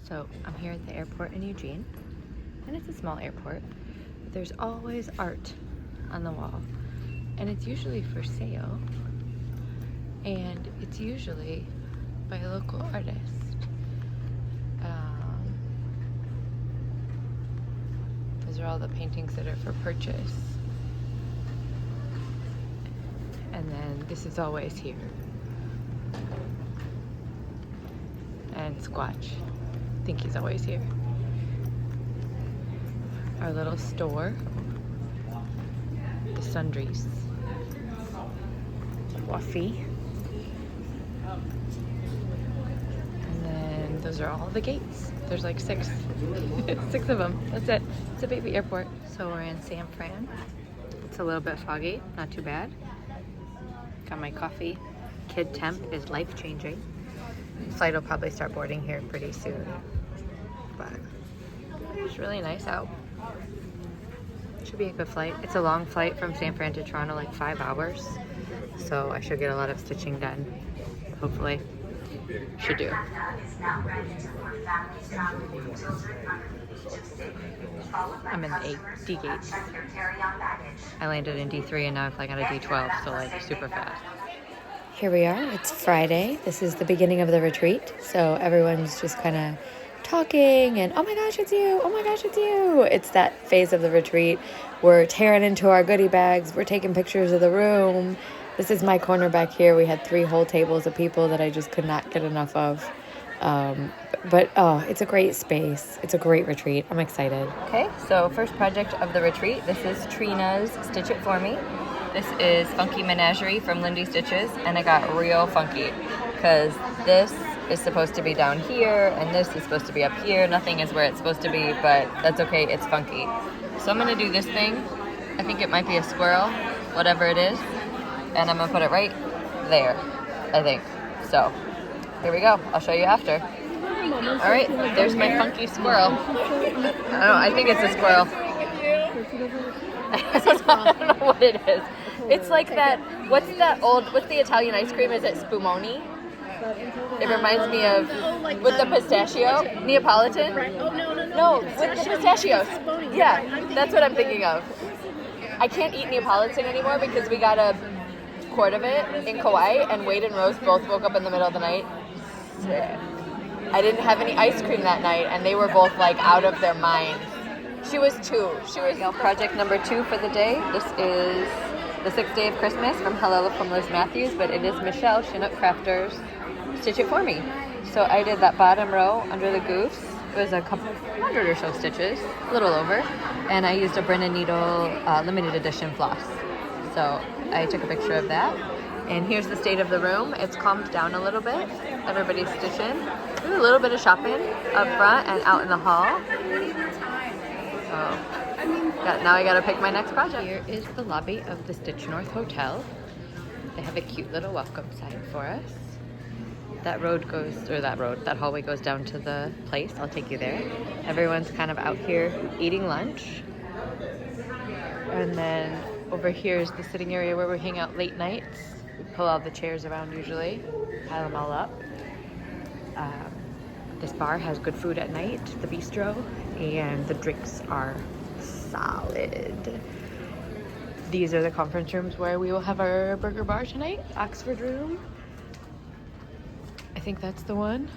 So I'm here at the airport in Eugene, and it's a small airport, but there's always art on the wall, and it's usually for sale, and it's usually by a local artist. Those are all the paintings that are for purchase. And then this is always here. And Squatch. I think he's always here. Our little store. The sundries. Waffy. And then those are all the gates. There's like 6. 6 of them. That's it. It's a baby airport. So we're in San Fran. It's a little bit foggy. Not too bad. Got my coffee. Kid temp is life-changing. Flight will probably start boarding here pretty soon. But it's really nice out. Should be a good flight. It's a long flight from San Fran to Toronto, like 5 hours. So I should get a lot of stitching done. Hopefully. Should do. I'm in the D gate. I landed in D3 and now I'm flying out of D12, so like super fast. Here we are. It's Friday. This is the beginning of the retreat. So everyone's just kind of talking and, oh my gosh, it's you. Oh my gosh, it's you. It's that phase of the retreat. We're tearing into our goodie bags. We're taking pictures of the room. This is my corner back here. We had 3 whole tables of people that I just could not get enough of. But it's a great space. It's a great retreat. I'm excited. Okay, so first project of the retreat. This is Trina's Stitch It For Me. This is Funky Menagerie from Lindy Stitches, and it got real funky because this is supposed to be down here and this is supposed to be up here. Nothing is where it's supposed to be, but that's okay. It's funky. So I'm gonna do this thing. I think it might be a squirrel, whatever it is, and I'm gonna put it right there, I think. So here we go. I'll show you after. All right, there's my funky squirrel. I think it's a squirrel. I don't know what it is. It's like that, what's the Italian ice cream? Is it Spumoni? It reminds me of, with the pistachio, Neapolitan? No, with the pistachios. Yeah, that's what I'm thinking of. I can't eat Neapolitan anymore because we got a quart of it in Kauai, and Wade and Rose both woke up in the middle of the night. Sick. I didn't have any ice cream that night, and they were both like out of their minds. She was 2. She was project number 2 for the day. This is the 6th day of Christmas from Hello from Liz Matthews, but it is Michelle Chinook Crafters Stitch It For Me. So I did that bottom row under the goose. It was a couple 100 or so stitches, a little over, and I used a Brennan Needle limited edition floss. So I took a picture of that. And here's the state of the room. It's calmed down a little bit. Everybody's stitching. There's a little bit of shopping up front and out in the hall. Now I gotta pick my next project. Here is the lobby of the Stitch North Hotel. They have a cute little welcome sign for us. That hallway goes down to the place. I'll take you there. Everyone's kind of out here eating lunch. And then over here is the sitting area where we hang out late nights. We pull all the chairs around usually, pile them all up. This bar has good food at night, the bistro, and the drinks are solid. These are the conference rooms where we will have our burger bar tonight. Oxford room. I think that's the one.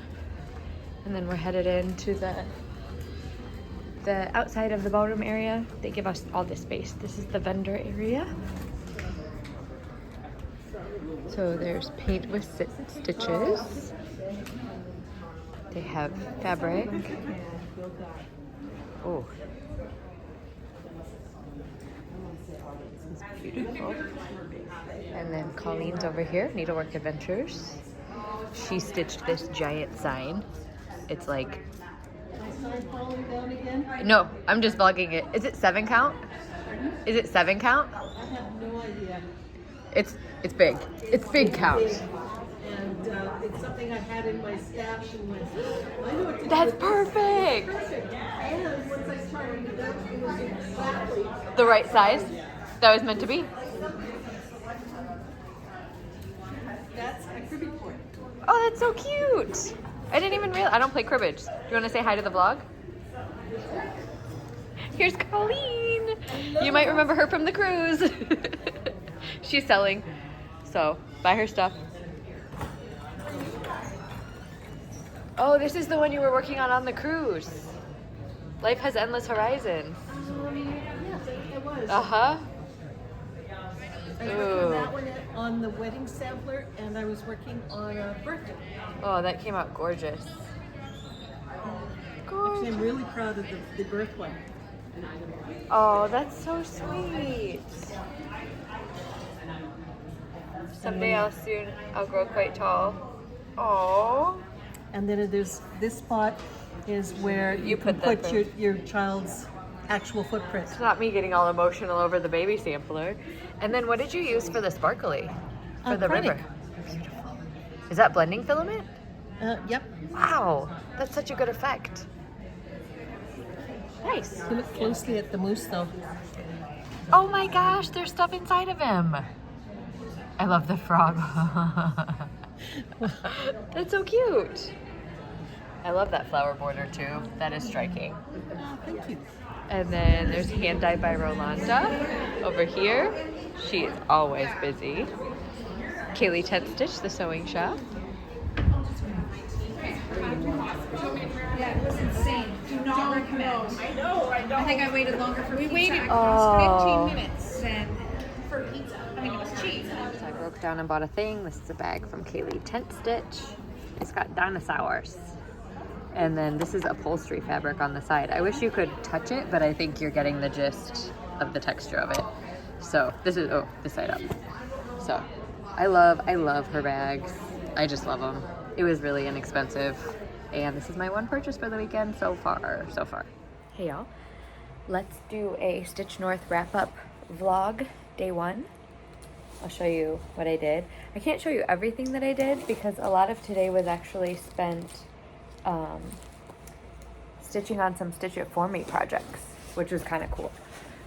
And then we're headed into the outside of the ballroom area. They give us all this space. This is the vendor area. So there's paint with stitches. They have fabric. Oh. This is beautiful. And then Colleen's over here, Needlework Adventures. She stitched this giant sign. It's like... No, I'm just vlogging it. Is it 7 count? Is it 7 count? I have no idea. It's big. It's big count. And it's something I had in my stash and went, I know what to do. That's perfect. Perfect. And once I started it out, it was exactly The right size that was meant to be. that's a cribbing point. Oh, that's so cute. I didn't even realize. I don't play cribbage. Do you want to say hi to the vlog? Here's Colleen. You might remember her from the cruise. She's selling, so buy her stuff. Oh, this is the one you were working on the cruise. Life has endless horizons. Yeah, it was. Uh-huh. I was working on that one on the wedding sampler, and I was working on a birthday. Oh, that came out gorgeous. Actually, I'm really proud of the birth one. Oh, that's so sweet. Someday I'll grow quite tall. Oh. And then there's this spot is where you can put put your child's actual footprint. It's not me getting all emotional over the baby sampler. And then what did you use for the sparkly? For the Kreinik. river? Beautiful. Is that blending filament? Yep. Wow, that's such a good effect. Nice. You look closely at the moose though. Oh my gosh, there's stuff inside of him. I love the frog. That's so cute. I love that flower border too. That is striking. Oh, thank you. And then there's Hand Dye by Rolanda over here. She is always busy. Kaylee Tent Stitch, the sewing shop. Yeah, it was insane. Do not recommend. I know. I think I waited longer for pizza. We waited Oh. 15 minutes for pizza. I mean, it was cheap. So I broke down and bought a thing. This is a bag from Kaylee Tent Stitch. It's got dinosaurs. And then this is upholstery fabric on the side. I wish you could touch it, but I think you're getting the gist of the texture of it. So this is, oh, this side up. So I love her bags. I just love them. It was really inexpensive. And this is my one purchase for the weekend so far. Hey y'all, let's do a Stitch North wrap up vlog, day one. I'll show you what I did. I can't show you everything that I did because a lot of today was actually spent stitching on some Stitch It For Me projects, which was kind of cool.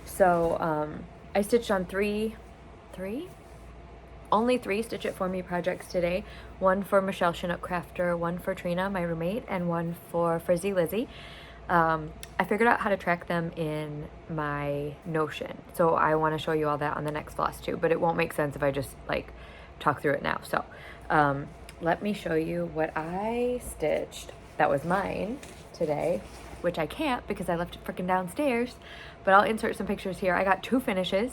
So I stitched on only three Stitch It For Me projects today. One for Michelle Chinook Crafter, one for Trina, my roommate, and one for Frizzy Lizzie. I figured out how to track them in my Notion. So I want to show you all that on the next floss too, but it won't make sense if I just like talk through it now. So let me show you what I stitched. That was mine today, which I can't because I left it freaking downstairs, but I'll insert some pictures here. I got two finishes.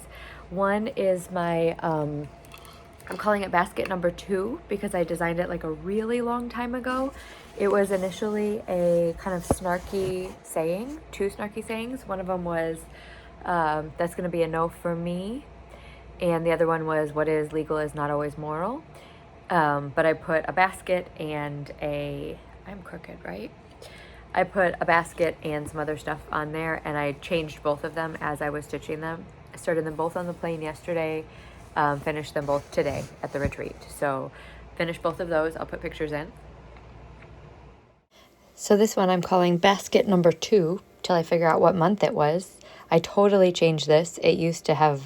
One is my, I'm calling it basket number 2 because I designed it like a really long time ago. It was initially a kind of snarky saying, 2 snarky sayings. One of them was, that's gonna be a no for me. And the other one was, what is legal is not always moral. But I put a basket and I'm crooked, right? I put a basket and some other stuff on there, and I changed both of them as I was stitching them. I started them both on the plane yesterday, finished them both today at the retreat. So finished both of those. I'll put pictures in. So this one I'm calling basket number 2 till I figure out what month it was. I totally changed this. It used to have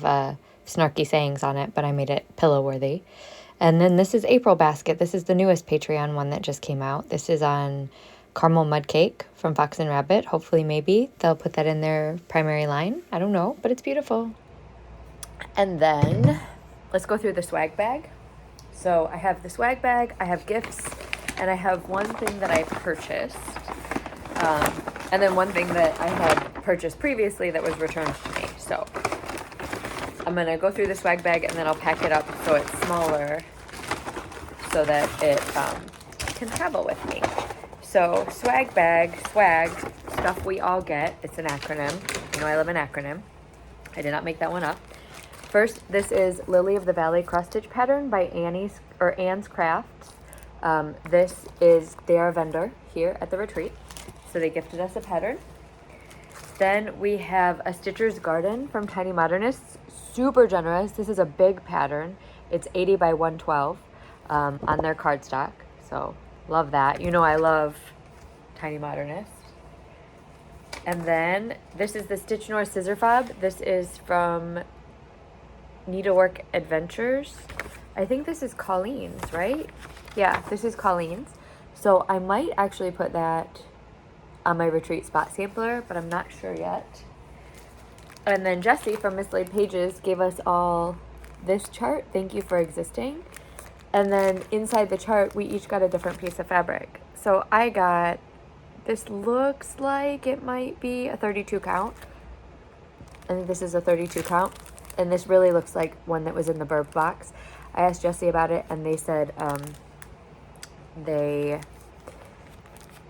snarky sayings on it, but I made it pillow worthy. And then this is April basket. This is the newest Patreon one that just came out. This is on caramel mud cake from Fox and Rabbit. Hopefully, maybe they'll put that in their primary line. I don't know, but it's beautiful. And then let's go through the swag bag. So I have the swag bag, I have gifts, and I have one thing that I purchased. And then one thing that I had purchased previously that was returned to me. So I'm going to go through the swag bag and then I'll pack it up so it's smaller so that it can travel with me. So swag bag, swag, stuff we all get. It's an acronym. You know I love an acronym. I did not make that one up. First, this is Lily of the Valley cross stitch pattern by Anne's Crafts. This is their vendor here at the retreat. So they gifted us a pattern. Then we have a Stitcher's Garden from Tiny Modernists. Super generous. This is a big pattern. It's 80 by 112 on their cardstock. So love that. You know I love Tiny Modernist. And then this is the Stitch North Scissor Fob. This is from Needlework Adventures. I think this is Colleen's, right? Yeah, this is Colleen's. So I might actually put that on my retreat spot sampler, but I'm not sure yet. And then Jessie from Mislaid Pages gave us all this chart. Thank you for existing. And then inside the chart, we each got a different piece of fabric. So I got, this looks like it might be a 32 count. I think this is a 32 count. And this really looks like one that was in the Burb box. I asked Jessie about it, and they said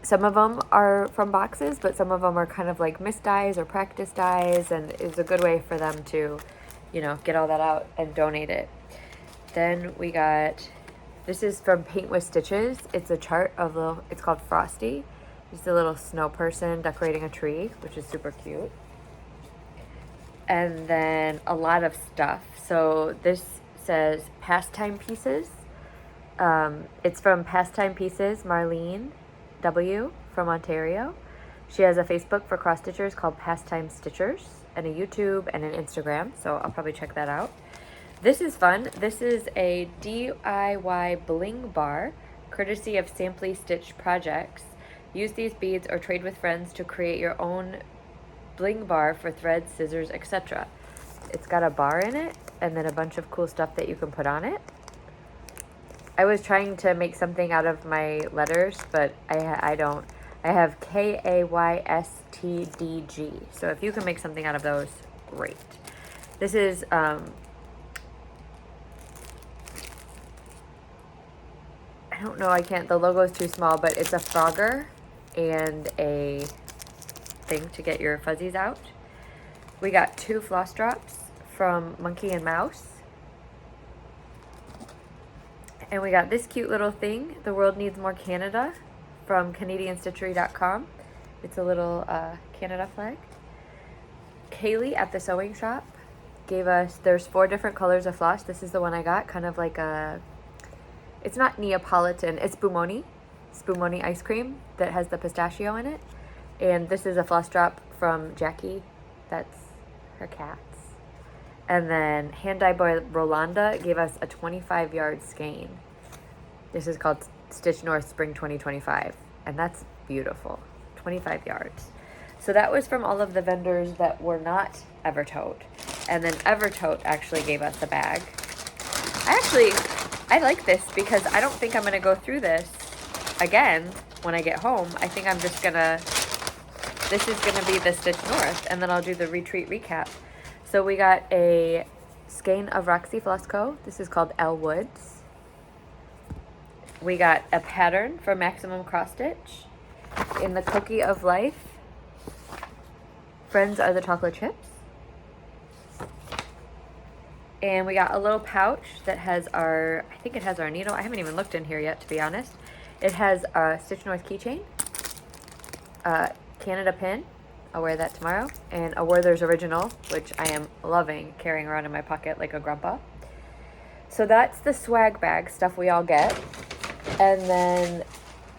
some of them are from boxes, but some of them are kind of like mist dyes or practice dyes, and it's a good way for them to, you know, get all that out and donate it. Then we got, this is from Paint with Stitches. It's a chart of little, it's called Frosty. It's a little snow person decorating a tree, which is super cute. And then a lot of stuff. So this says Pastime Pieces. It's from Pastime Pieces, Marlene W. from Ontario. She has a Facebook for cross stitchers called Pastime Stitchers, and a YouTube and an Instagram, so I'll probably check that out. This is fun. This is a DIY bling bar, courtesy of Samply Stitch Projects. Use these beads or trade with friends to create your own bling bar for threads, scissors, etc. It's got a bar in it and then a bunch of cool stuff that you can put on it. I was trying to make something out of my letters, but I don't. I have KAYSTDG. So if you can make something out of those, great. This is I don't know, I can't, the logo is too small, but it's a Frogger and a thing to get your fuzzies out. We got 2 floss drops from Monkey and Mouse. And we got this cute little thing, The World Needs More Canada, from CanadianStitchery.com. It's a little Canada flag. Kaylee at the sewing shop gave us, there's 4 different colors of floss. This is the one I got, kind of like a, it's not Neapolitan, it's Spumoni ice cream that has the pistachio in it. And this is a floss drop from Jackie, that's her cats. And then Hand Dye Boy Rolanda gave us a 25-yard skein. This is called Stitch North Spring 2025, and that's beautiful, 25 yards. So that was from all of the vendors that were not Evertote. And then Evertote actually gave us a bag. I like this because I don't think I'm gonna go through this again when I get home. I think I'm just gonna, this is gonna be the Stitch North, and then I'll do the retreat recap. So we got a skein of Roxy Floss Co. This is called Elle Woods. We got a pattern for Maximum Cross Stitch. In the Cookie of Life, Friends Are the Chocolate Chips. And we got a little pouch that has our, I think it has our needle. I haven't even looked in here yet, to be honest. It has a Stitch North keychain, Canada pin. I'll wear that tomorrow. And a Werther's Original, which I am loving carrying around in my pocket like a grandpa. So that's the swag bag stuff we all get. And then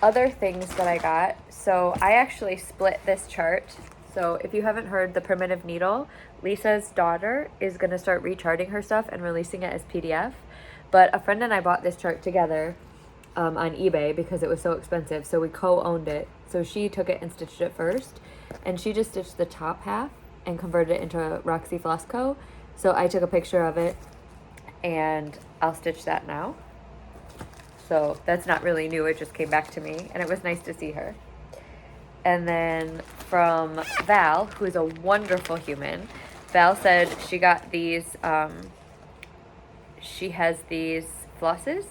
other things that I got. So I actually split this chart. So if you haven't heard, the Primitive Needle, Lisa's daughter is going to start recharting her stuff and releasing it as PDF. But a friend and I bought this chart together on eBay because it was so expensive. So we co-owned it. So she took it and stitched it first. And she just stitched the top half and converted it into Roxy Floss Co. So I took a picture of it and I'll stitch that now. So that's not really new, it just came back to me and it was nice to see her. And then from Val, who is a wonderful human, Val said she got these, she has these flosses,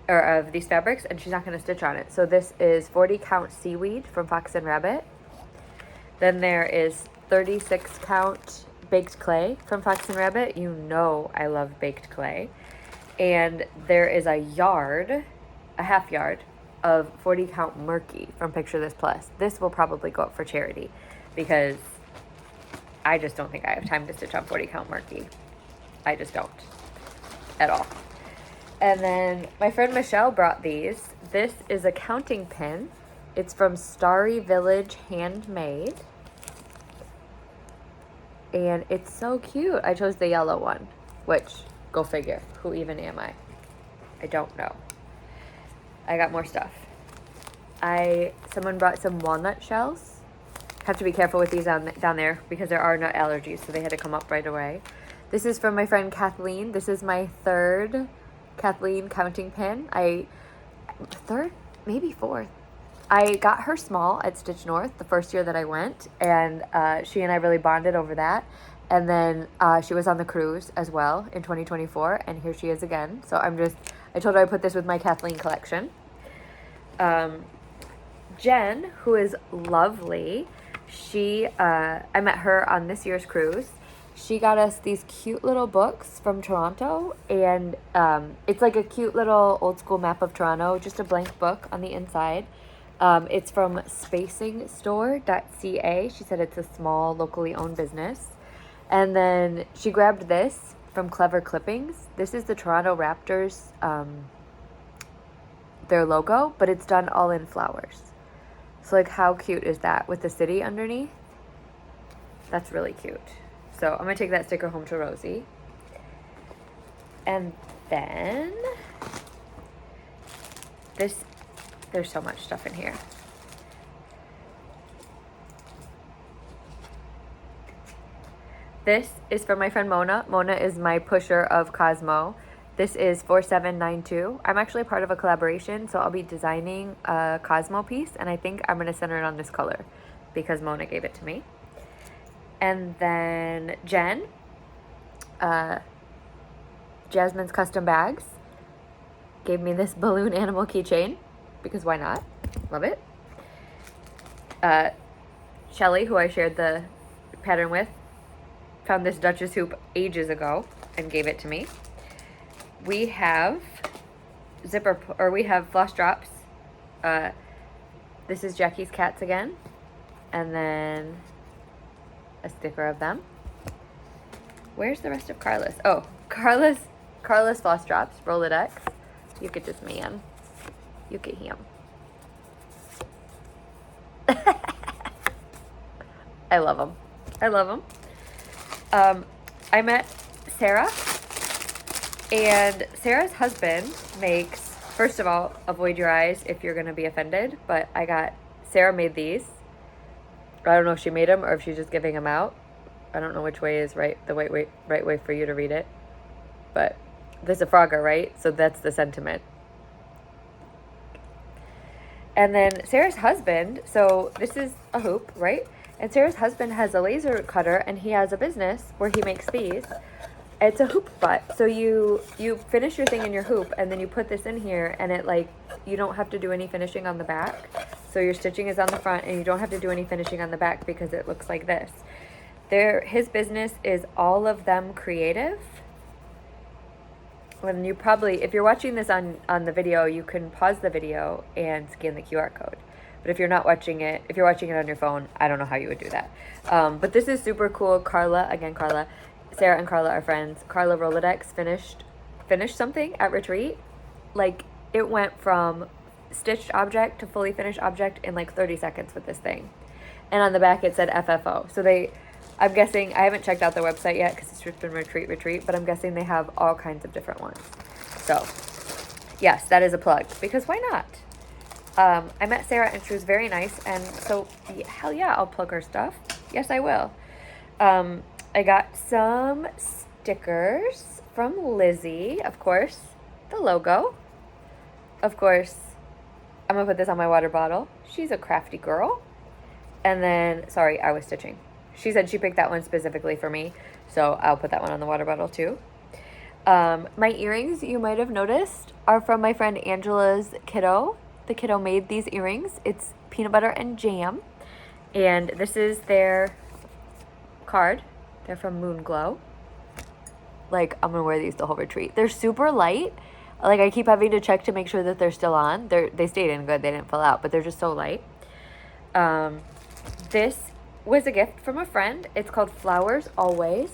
or of these fabrics, and she's not going to stitch on it. So this is 40 count seaweed from Fox and Rabbit. Then there is 36 count baked clay from Fox and Rabbit. You know I love baked clay. And there is a half yard of 40 count murky from Picture This Plus. This will probably go up for charity because I just don't think I have time to stitch on 40 count murky. I just don't at all. And then my friend Michelle brought these. This is a counting pin. It's from Starry Village Handmade. And it's so cute. I chose the yellow one, which, go figure. Who even am I? I don't know. I got more stuff. Someone brought some walnut shells. Have to be careful with these down there because there are nut allergies, so they had to come up right away. This is from my friend Kathleen. This is my third Kathleen counting pin. Third, maybe fourth. I got her small at Stitch North the first year that I went, and she and I really bonded over that. And then she was on the cruise as well in 2024, and here she is again. So I told her I put this with my Kathleen collection. Jen, who is lovely, I met her on this year's cruise. She got us these cute little books from Toronto, and it's like a cute little old school map of Toronto, just a blank book on the inside. It's from spacingstore.ca. She said it's a small, locally owned business. And then she grabbed this from Clever Clippings. This is the Toronto Raptors, their logo, but it's done all in flowers. So like, how cute is that with the city underneath? That's really cute. So I'm gonna take that sticker home to Rosie. And then there's so much stuff in here. This is from my friend Mona. Mona is my pusher of Cosmo. This is 4792. I'm actually part of a collaboration, so I'll be designing a Cosmo piece, and I think I'm gonna center it on this color because Mona gave it to me. And then Jen, Jasmine's Custom Bags, gave me this balloon animal keychain because why not? Love it. Shelly, who I shared the pattern with, found this Duchess hoop ages ago and gave it to me. We have we have floss drops. This is Jackie's cats again, and then a sticker of them. Where's the rest of Carla's? Oh, Carla's floss drops, Rolodex. Look at this man. Look at him. I love him. I love him. I met Sarah, and Sarah's husband makes, first of all, avoid your eyes if you're going to be offended, but Sarah made these. I don't know if she made them or if she's just giving them out. I don't know which way is right way for you to read it, but there's a Frogger, right? So that's the sentiment. And then Sarah's husband, so this is a hoop, right? And Sarah's husband has a laser cutter, and he has a business where he makes these. It's a hoop butt. So you finish your thing in your hoop, and then you put this in here, and you don't have to do any finishing on the back. So your stitching is on the front, and you don't have to do any finishing on the back because it looks like this. His business is All of Them Creative. When you if you're watching this on the video, you can pause the video and scan the QR code. But if you're watching it on your phone, I don't know how you would do that. But this is super cool. Sarah and Carla are friends. Carla Rolodex finished something at retreat. Like, it went from stitched object to fully finished object in like 30 seconds with this thing. And on the back it said FFO. So I'm guessing, I haven't checked out their website yet because it's just been retreat, but I'm guessing they have all kinds of different ones. So yes, that is a plug, because why not? I met Sarah and she was very nice, and so hell yeah, I'll plug her stuff. Yes, I will. I got some stickers from Lizzie, of course, the logo. Of course, I'm gonna put this on my water bottle. She's a crafty girl. And then, sorry, I was stitching. She said she picked that one specifically for me, so I'll put that one on the water bottle too. My earrings, you might have noticed, are from my friend Angela's kiddo. The kiddo made these earrings. It's peanut butter and jam. And this is their card. They're from Moonglow. Like, I'm gonna wear these the whole retreat. They're super light. Like, I keep having to check to make sure that they're still on. They stayed in good. They didn't fall out, but they're just so light. This was a gift from a friend. It's called Flowers Always.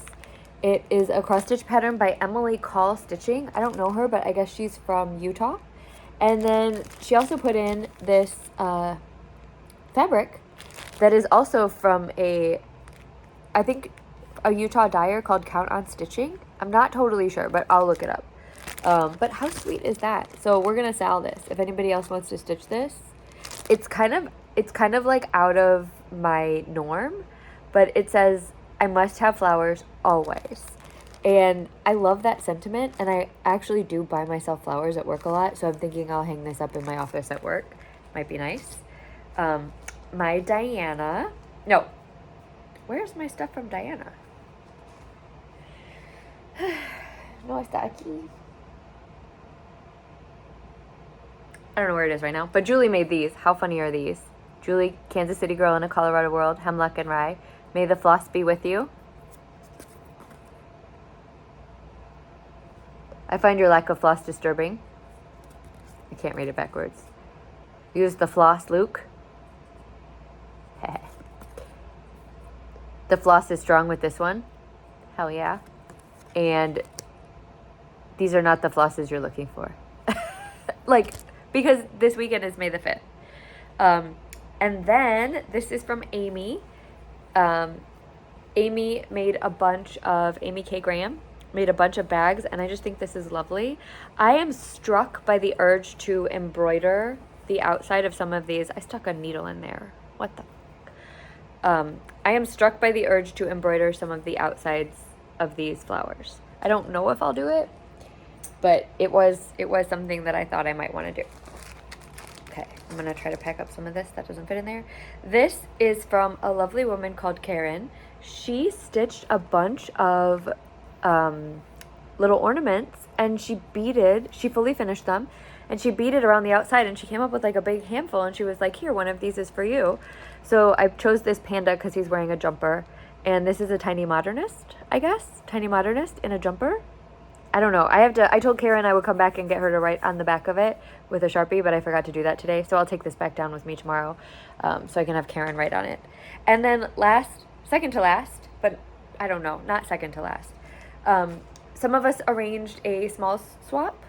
It is a cross stitch pattern by Emily Call Stitching. I don't know her, but I guess she's from Utah. And then she also put in this fabric that is also from I think a Utah dyer called Count on Stitching. I'm not totally sure, but I'll look it up. But how sweet is that? So we're gonna sell this. If anybody else wants to stitch this, it's kind of like out of my norm, but it says I must have flowers always. And I love that sentiment, and I actually do buy myself flowers at work a lot, so I'm thinking I'll hang this up in my office at work. Might be nice. My Diana. No. Where's my stuff from Diana? No está aquí. I don't know where it is right now, but Julie made these. How funny are these? Julie, Kansas City girl in a Colorado world, hemlock and rye. May the floss be with you. I find your lack of floss disturbing. I can't read it backwards. Use the floss, Luke. The floss is strong with this one. Hell yeah. And these are not the flosses you're looking for. Like, because this weekend is May the 5th. And then this is from Amy. Amy made a bunch of, Amy K. Graham made a bunch of bags, and I just think this is lovely. I am struck by the urge to embroider the outside of some of these. I stuck a needle in there. What the? I am struck by the urge to embroider some of the outsides of these flowers. I don't know if I'll do it, but it was something that I thought I might want to do. Okay, I'm gonna try to pack up some of this that doesn't fit in there. This is from a lovely woman called Karen. She stitched a bunch of little ornaments, and she fully finished them, and she beaded around the outside, and she came up with like a big handful, and she was like, here, one of these is for you. So I chose this panda because he's wearing a jumper, and this is a tiny modernist, I guess. Tiny modernist in a jumper. I don't know. I told Karen I would come back and get her to write on the back of it with a Sharpie, but I forgot to do that today. So I'll take this back down with me tomorrow, so I can have Karen write on it. And then second to last, but I don't know, not second to last. Some of us arranged a small swap,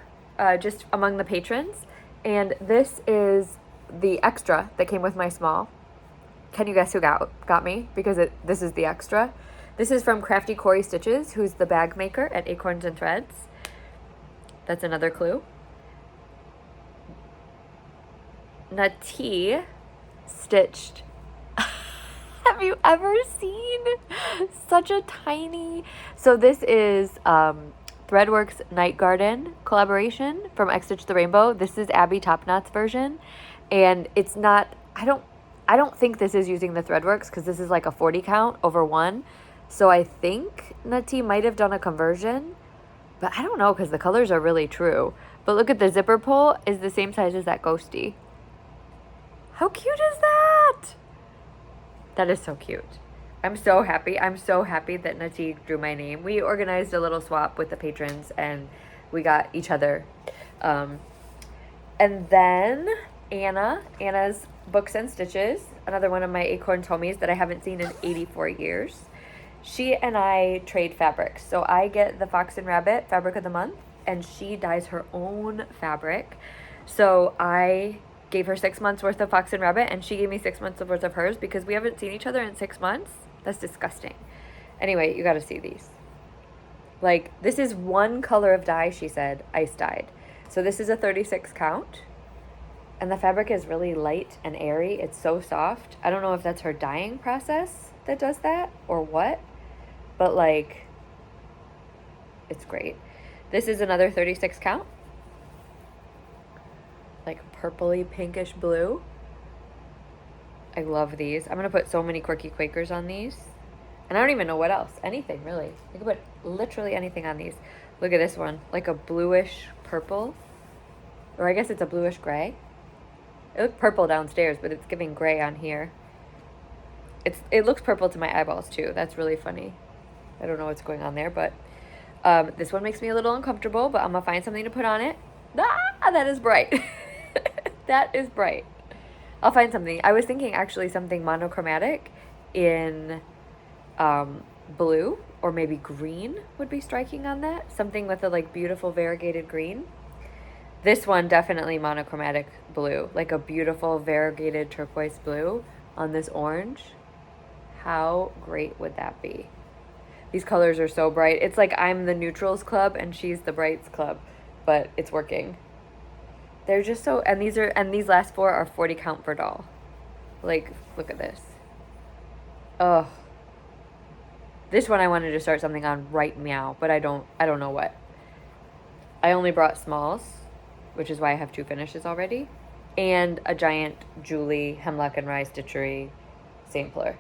just among the patrons. And this is the extra that came with my small. Can you guess who got me? Because this is the extra. This is from Crafty Corey Stitches, who's the bag maker at Acorns and Threads. That's another clue. Nati stitched. Have you ever seen such a tiny... So this is Threadworks Night Garden collaboration from X Stitch the Rainbow. This is Abby Topknot's version. And it's not... I don't think this is using the Threadworks because this is like a 40 count over 1. So I think Nati might have done a conversion, but I don't know because the colors are really true. But look at the zipper pull is the same size as that ghosty. How cute is that? That is so cute. I'm so happy. I'm so happy that Nati drew my name. We organized a little swap with the patrons and we got each other. And then Anna's Books and Stitches, another one of my Acorns homies that I haven't seen in 84 years. She and I trade fabrics. So I get the Fox and Rabbit fabric of the month, and she dyes her own fabric. So I gave her 6 months worth of Fox and Rabbit, and she gave me 6 months worth of hers because we haven't seen each other in 6 months. That's disgusting. Anyway, you got to see these. Like, this is one color of dye, she said, ice dyed. So this is a 36 count. And the fabric is really light and airy. It's so soft. I don't know if that's her dyeing process that does that or what. But, like, it's great. This is another 36 count. Like, purpley, pinkish blue. I love these. I'm going to put so many Quirky Quakers on these. And I don't even know what else. Anything, really. I could put literally anything on these. Look at this one. Like a bluish purple. Or I guess it's a bluish gray. It looked purple downstairs, but it's giving gray on here. It looks purple to my eyeballs, too. That's really funny. I don't know what's going on there, but this one makes me a little uncomfortable, but I'm going to find something to put on it. Ah, that is bright. That is bright. I'll find something. I was thinking actually something monochromatic in blue or maybe green would be striking on that. Something with a like beautiful variegated green. This one definitely monochromatic blue, like a beautiful variegated turquoise blue on this orange. How great would that be? These colors are so bright. It's like I'm the neutrals club and she's the brights club, but it's working. They're just so, and these last 4 are 40 count for doll. Like, look at this. Oh. This one I wanted to start something on right meow, but I don't know what. I only brought smalls, which is why I have 2 finishes already, and a giant Julie Hemlock and Rye Stitchery sampler.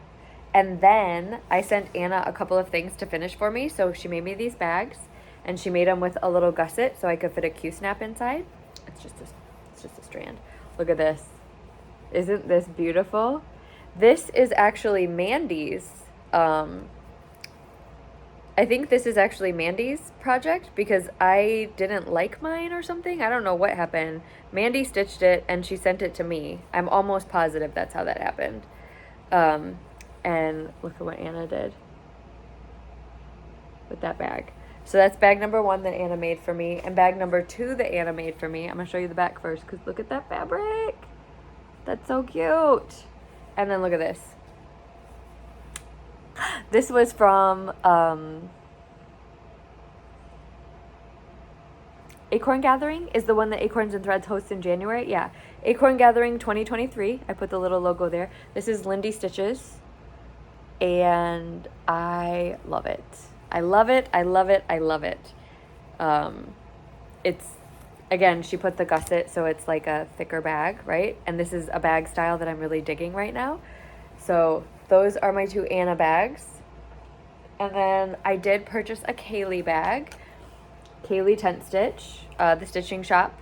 And then I sent Anna a couple of things to finish for me, so she made me these bags, and she made them with a little gusset so I could fit a Q-snap inside. It's just a strand. Look at this. Isn't this beautiful? This is actually Mandy's. I think this is actually Mandy's project because I didn't like mine or something. I don't know what happened. Mandy stitched it and she sent it to me. I'm almost positive that's how that happened. And look at what Anna did with that bag. So that's bag number 1 that Anna made for me. And bag number 2 that Anna made for me. I'm going to show you the back first because look at that fabric. That's so cute. And then look at this. This was from Acorn Gathering is the one that Acorns and Threads hosts in January. Yeah, Acorn Gathering 2023. I put the little logo there. This is Lindy Stitches. And I love it. I love it. I love it. I love it. It's, again, she put the gusset, so it's like a thicker bag, right? And this is a bag style that I'm really digging right now. So those are my 2 Anna bags. And then I did purchase a Kaylee bag. Kaylee Tent Stitch, the stitching shop.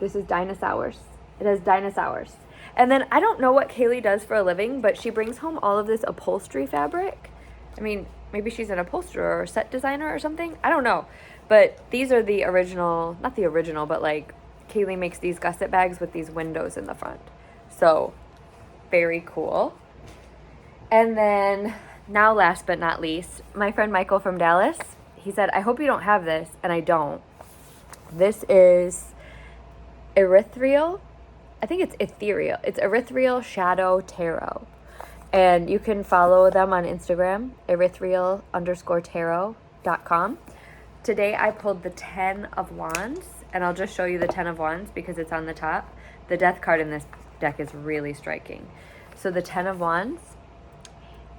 This is dinosaurs. It has dinosaurs. And then I don't know what Kaylee does for a living, but she brings home all of this upholstery fabric. I mean, maybe she's an upholsterer or set designer or something. I don't know. But these are the original, not the original, but like Kaylee makes these gusset bags with these windows in the front. So very cool. And then now last but not least, my friend Michael from Dallas, he said, I hope you don't have this, and I don't. This is Ethereal. I think it's Ethereal. It's Ethereal Shadow Tarot. And you can follow them on Instagram, ethereal_tarot.com. Today I pulled the 10 of Wands, and I'll just show you the 10 of Wands because it's on the top. The death card in this deck is really striking. So the 10 of Wands,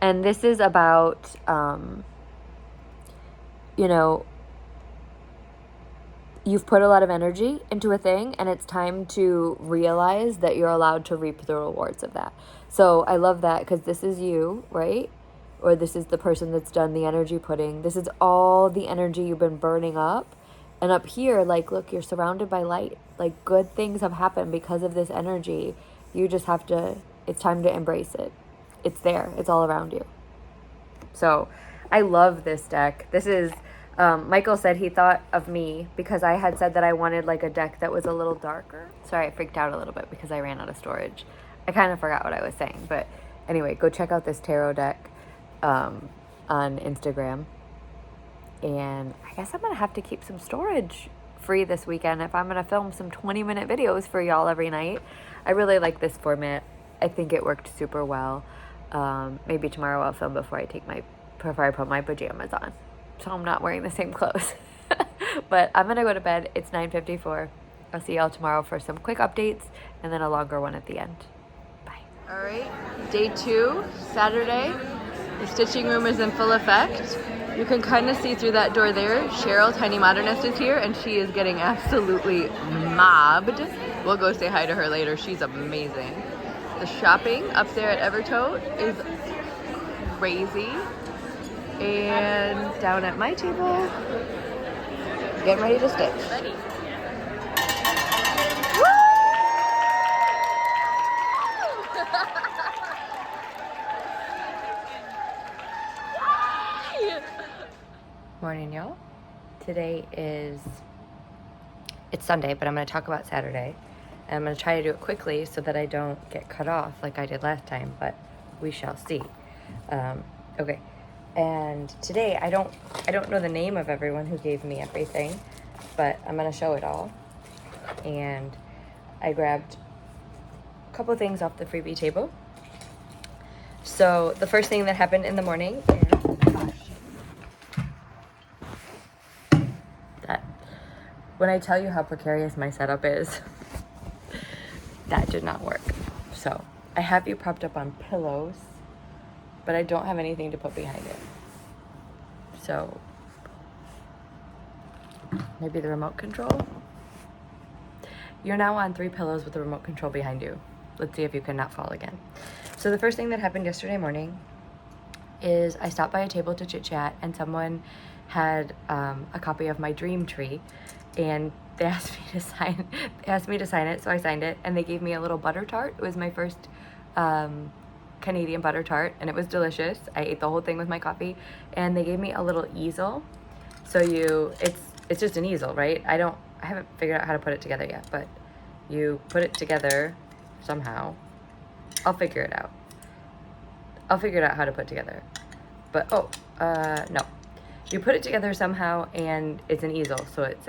and this is about, you know, you've put a lot of energy into a thing and it's time to realize that you're allowed to reap the rewards of that. So I love that because this is you, right? Or this is the person that's done the energy putting. This is all the energy you've been burning up. And up here, like, look, you're surrounded by light. Like, good things have happened because of this energy. You just have to, it's time to embrace it. It's there. It's all around you. So I love this deck. This is, Michael said he thought of me because I had said that I wanted like a deck that was a little darker. Sorry, I freaked out a little bit because I ran out of storage. I kind of forgot what I was saying. But anyway, go check out this tarot deck on Instagram. And I guess I'm going to have to keep some storage free this weekend if I'm going to film some 20-minute videos for y'all every night. I really like this format. I think it worked super well. Maybe tomorrow I'll film before I put my pajamas on, so I'm not wearing the same clothes. But I'm going to go to bed. It's 9:54. I'll see y'all tomorrow for some quick updates and then a longer one at the end. Bye. All right, day 2, Saturday. The stitching room is in full effect. You can kind of see through that door there. Cheryl, Tiny Modernist, is here, and she is getting absolutely mobbed. We'll go say hi to her later. She's amazing. The shopping up there at Evertote is crazy. And down at my table, getting ready to stitch. Ready. Morning, y'all. Today it's Sunday, but I'm going to talk about Saturday. And I'm going to try to do it quickly so that I don't get cut off like I did last time, but we shall see. Okay. And today, I don't know the name of everyone who gave me everything, but I'm going to show it all. And I grabbed a couple things off the freebie table. So the first thing that happened in the morning is when I tell you how precarious my setup is, that did not work. So I have you propped up on pillows, but I don't have anything to put behind it. So maybe the remote control? You're now on 3 pillows with the remote control behind you. Let's see if you can not fall again. So the first thing that happened yesterday morning is I stopped by a table to chit chat, and someone had a copy of my dream tree, and they asked me to sign it, so I signed it, and they gave me a little butter tart. It was my first Canadian butter tart, and it was delicious. I ate the whole thing with my coffee, and they gave me a little easel. So it's just an easel, right? I haven't figured out how to put it together yet, but you put it together somehow. I'll figure it out. I'll figure it out how to put together. But no. You put it together somehow, and it's an easel, so it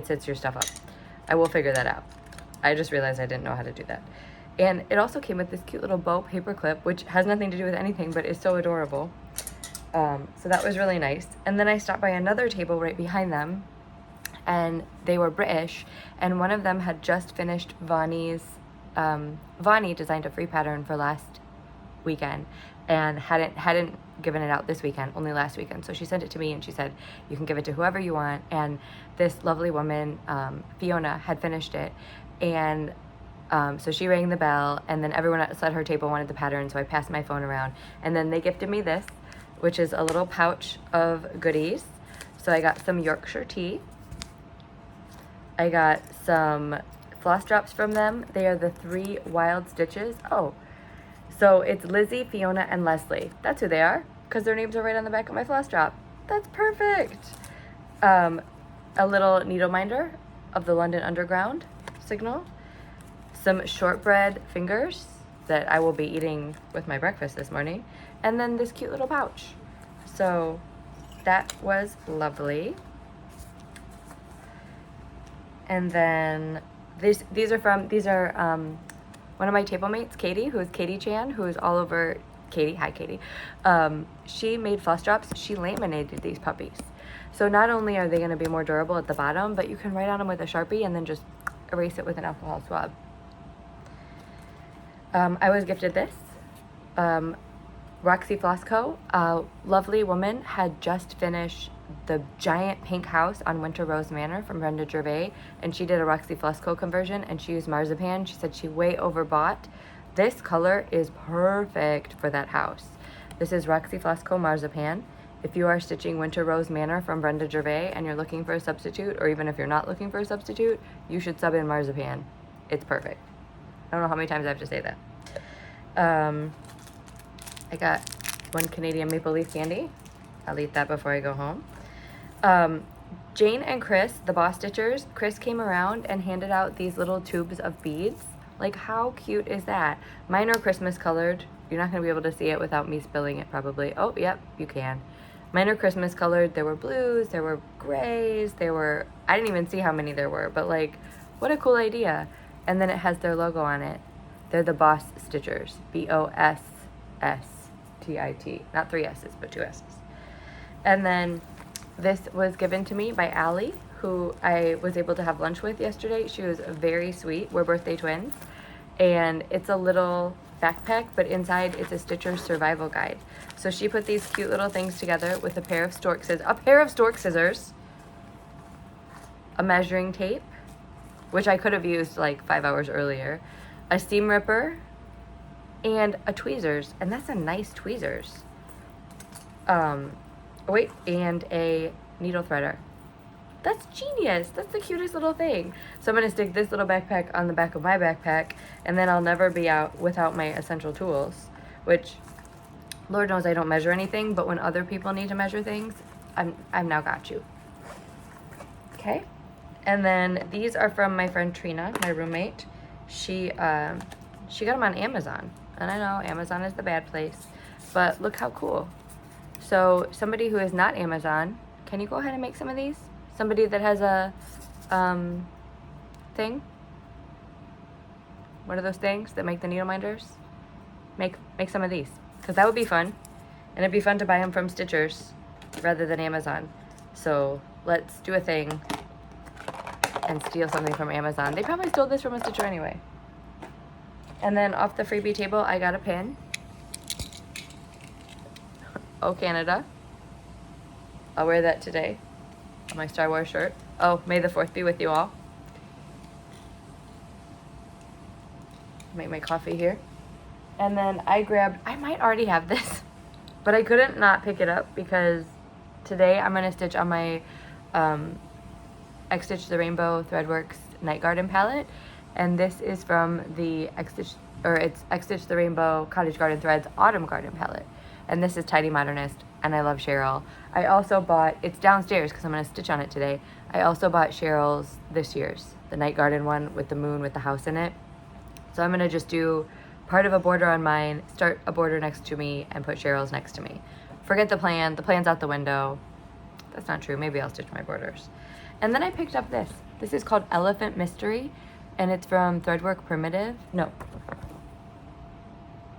sits your stuff up. I will figure that out. I just realized I didn't know how to do that. And it also came with this cute little bow paper clip, which has nothing to do with anything, but is so adorable. So that was really nice. And then I stopped by another table right behind them, and they were British, and one of them had just finished Vani's, Vani designed a free pattern for last weekend, and hadn't given it out this weekend, only last weekend. So she sent it to me, and she said, you can give it to whoever you want. And this lovely woman, Fiona, had finished it, and so she rang the bell, and then everyone else at her table wanted the pattern, so I passed my phone around, and then they gifted me this, which is a little pouch of goodies. So I got some Yorkshire tea. I got some floss drops from them. They are the 3 Wild Stitches. Oh, so it's Lizzie, Fiona, and Leslie. That's who they are, because their names are right on the back of my floss drop. That's perfect. A little needle minder of the London Underground signal. Some shortbread fingers that I will be eating with my breakfast this morning. And then this cute little pouch. So that was lovely. And then these are one of my table mates, Katie, who is Katie Chan, who is all over Katie. Hi, Katie. She made floss drops. She laminated these puppies. So not only are they going to be more durable at the bottom, but you can write on them with a Sharpie and then just erase it with an alcohol swab. I was gifted this. Roxy Floss Co., a lovely woman, had just finished the giant pink house on Winter Rose Manor from Brenda Gervais, and she did a Roxy Floss Co. conversion, and she used marzipan. She said she way overbought. This color is perfect for that house. This is Roxy Floss Co. marzipan. If you are stitching Winter Rose Manor from Brenda Gervais and you're looking for a substitute, or even if you're not looking for a substitute, you should sub in marzipan. It's perfect. I don't know how many times I have to say that. I got 1 Canadian maple leaf candy. I'll eat that before I go home. Jane and Chris, the Boss Stitchers, Chris came around and handed out these little tubes of beads. Like, how cute is that? Mine are Christmas colored. You're not going to be able to see it without me spilling it probably. Oh, yep, you can. Mine are Christmas colored. There were blues, there were grays, I didn't even see how many there were, but like, what a cool idea. And then it has their logo on it. They're the Boss Stitchers, BOSSTIT. Not 3 S's, but 2 S's. And then this was given to me by Allie, who I was able to have lunch with yesterday. She was very sweet. We're birthday twins. And it's a little backpack, but inside it's a Stitcher survival guide. So she put these cute little things together with a pair of stork scissors, a measuring tape, which I could have used like 5 hours earlier, a seam ripper, and a tweezers. And that's a nice tweezers. And a needle threader. That's genius. That's the cutest little thing. So I'm going to stick this little backpack on the back of my backpack, and then I'll never be out without my essential tools, which Lord knows I don't measure anything, but when other people need to measure things, I've now got you. Okay. And then these are from my friend Trina, my roommate. She got them on Amazon. And I know Amazon is the bad place, but look how cool. So somebody who is not Amazon, can you go ahead and make some of these? Somebody that has a thing? What are those things that make the needle minders? Make some of these, because that would be fun. And it'd be fun to buy them from Stitchers rather than Amazon. So let's do a thing and steal something from Amazon. They probably stole this from a stitcher anyway. And then off the freebie table, I got a pin. Oh, Canada. I'll wear that today on my Star Wars shirt. Oh, may the 4th be with you all. Make my coffee here. And then I grabbed, I might already have this, but I couldn't not pick it up because today I'm going to stitch on my X Stitch the Rainbow Threadworks Night Garden palette. And this is from the X Stitch the Rainbow Cottage Garden Threads Autumn Garden palette. And this is Tidy Modernist, and I love Cheryl. I also bought, it's downstairs because I'm going to stitch on it today. I also bought Cheryl's this year's, the Night Garden one with the moon with the house in it. So I'm going to just do part of a border on mine, start a border next to me, and put Cheryl's next to me. Forget the plan. The plan's out the window. That's not true. Maybe I'll stitch my borders. And then I picked up this. This is called Elephant Mystery, and it's from Threadwork Primitive. No.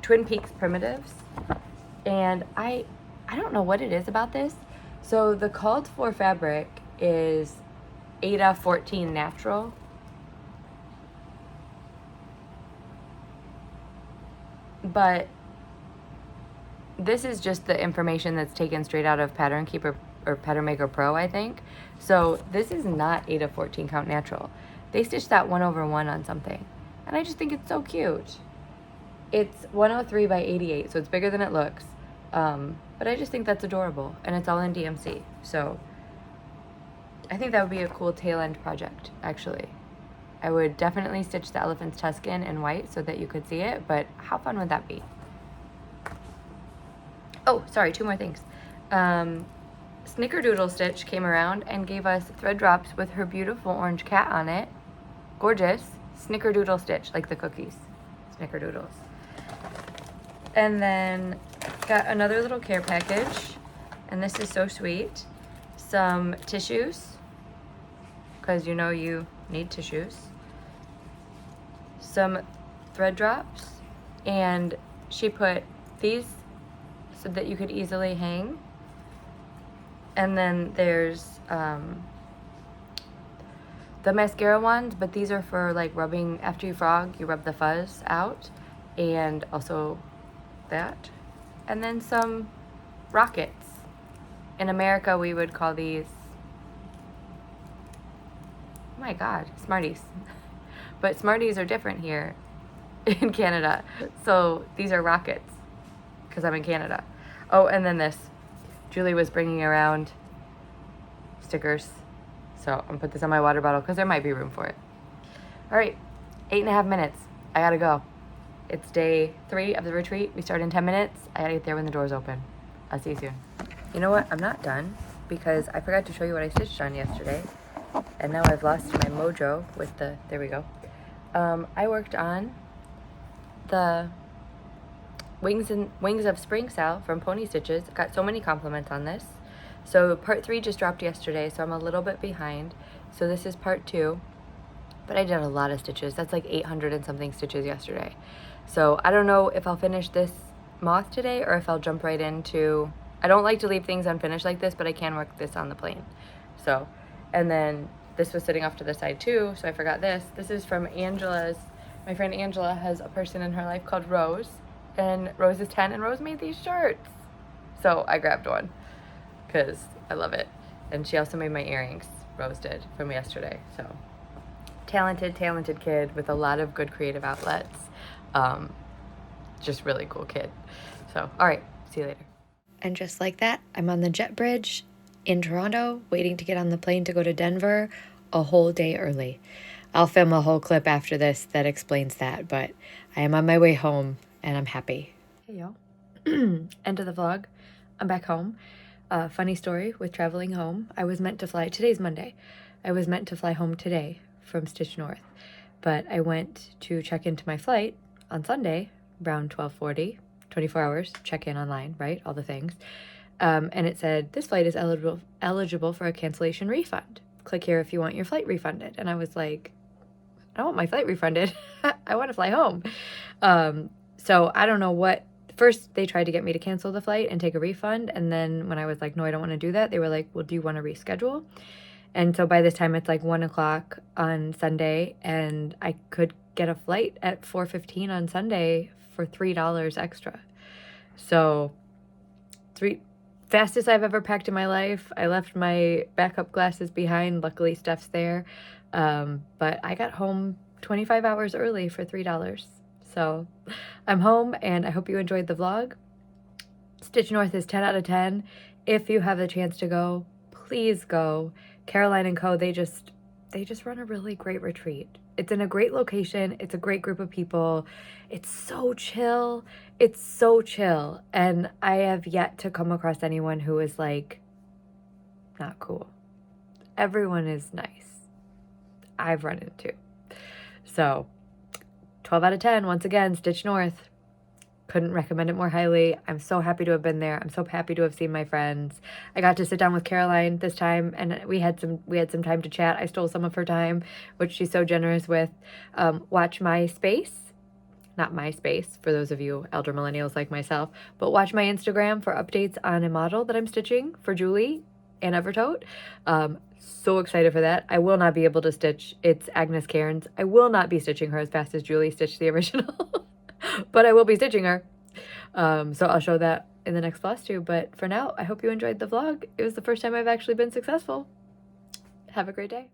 Twin Peaks Primitives. And I don't know what it is about this. So the called for fabric is Aida 14 Natural. But this is just the information that's taken straight out of Pattern Keeper or Pattern Maker Pro, I think. So this is not Aida 14 Count Natural. They stitched that 1/1 on something. And I just think it's so cute. It's 103 by 88, so it's bigger than it looks. But I just think that's adorable, and it's all in DMC. So I think that would be a cool tail end project, actually. I would definitely stitch the elephant's Tuscan in white so that you could see it, but how fun would that be? Oh, sorry, 2 more things. Snickerdoodle Stitch came around and gave us thread drops with her beautiful orange cat on it. Gorgeous. Snickerdoodle Stitch, like the cookies. Snickerdoodles. And then got another little care package, and this is so sweet. Some tissues, because you know you need tissues. Some thread drops, and she put these so that you could easily hang. And then there's the mascara ones, but these are for like rubbing after you frog, you rub the fuzz out, and also that. And then some rockets. In America, we would call these, oh my God, Smarties. But Smarties are different here in Canada. So these are rockets because I'm in Canada. Oh, and then this. Julie was bringing around stickers. So I'm gonna put this on my water bottle because there might be room for it. All right, 8.5 minutes. I gotta go. It's day 3 of the retreat. We start in 10 minutes. I gotta get there when the doors open. I'll see you soon. You know what? I'm not done because I forgot to show you what I stitched on yesterday. And now I've lost my mojo with the, there we go. I worked on the Wings of Spring Sal from Pony Stitches. Got so many compliments on this. So part 3 just dropped yesterday, so I'm a little bit behind. So this is part 2. But I did a lot of stitches. That's like 800 and something stitches yesterday. So I don't know if I'll finish this moth today or if I'll jump right into, I don't like to leave things unfinished like this, but I can work this on the plane. So, and then this was sitting off to the side too, so I forgot this. This is from Angela's, my friend Angela has a person in her life called Rose, and Rose is 10, and Rose made these shirts. So I grabbed one because I love it. And she also made my earrings, Rose did, from yesterday. So talented kid with a lot of good creative outlets. Just really cool kid. So, all right, see you later. And just like that, I'm on the jet bridge in Toronto, waiting to get on the plane to go to Denver a whole day early. I'll film a whole clip after this that explains that, but I am on my way home and I'm happy. Hey y'all, end of the vlog. I'm back home. Funny story with traveling home. I was meant to fly, today's Monday. I was meant to fly home today from Stitch North, but I went to check into my flight on Sunday around 12:40, 24 hours, check in online, right? All the things. And it said, this flight is eligible for a cancellation refund. Click here if you want your flight refunded. And I was like, I don't want my flight refunded. I want to fly home. So I don't know what, first they tried to get me to cancel the flight and take a refund. And then when I was like, no, I don't want to do that, they were like, well, do you want to reschedule? And so by this time it's like 1 o'clock on Sunday, and I could get a flight at 4:15 on Sunday for $3 extra. So fastest I've ever packed in my life. I left my backup glasses behind. Luckily Steph's there. But I got home 25 hours early for $3. So I'm home, and I hope you enjoyed the vlog. Stitch North is 10 out of 10. If you have the chance to go, please go. Caroline and Co, they just run a really great retreat. It's in a great location. It's a great group of people. It's so chill. It's so chill. And I have yet to come across anyone who is like, not cool. Everyone is nice. I've run into. So 12 out of 10, once again, Stitch North. Couldn't recommend it more highly. I'm so happy to have been there. I'm so happy to have seen my friends. I got to sit down with Caroline this time, and we had some time to chat. I stole some of her time, which she's so generous with. Watch my space. Not my space, for those of you elder millennials like myself, but watch my Instagram for updates on a model that I'm stitching for Julie and Evertote. So excited for that. I will not be able to stitch. It's Agnes Cairns. I will not be stitching her as fast as Julie stitched the original, but I will be stitching her. So I'll show that in the next floss too. But for now, I hope you enjoyed the vlog. It was the first time I've actually been successful. Have a great day.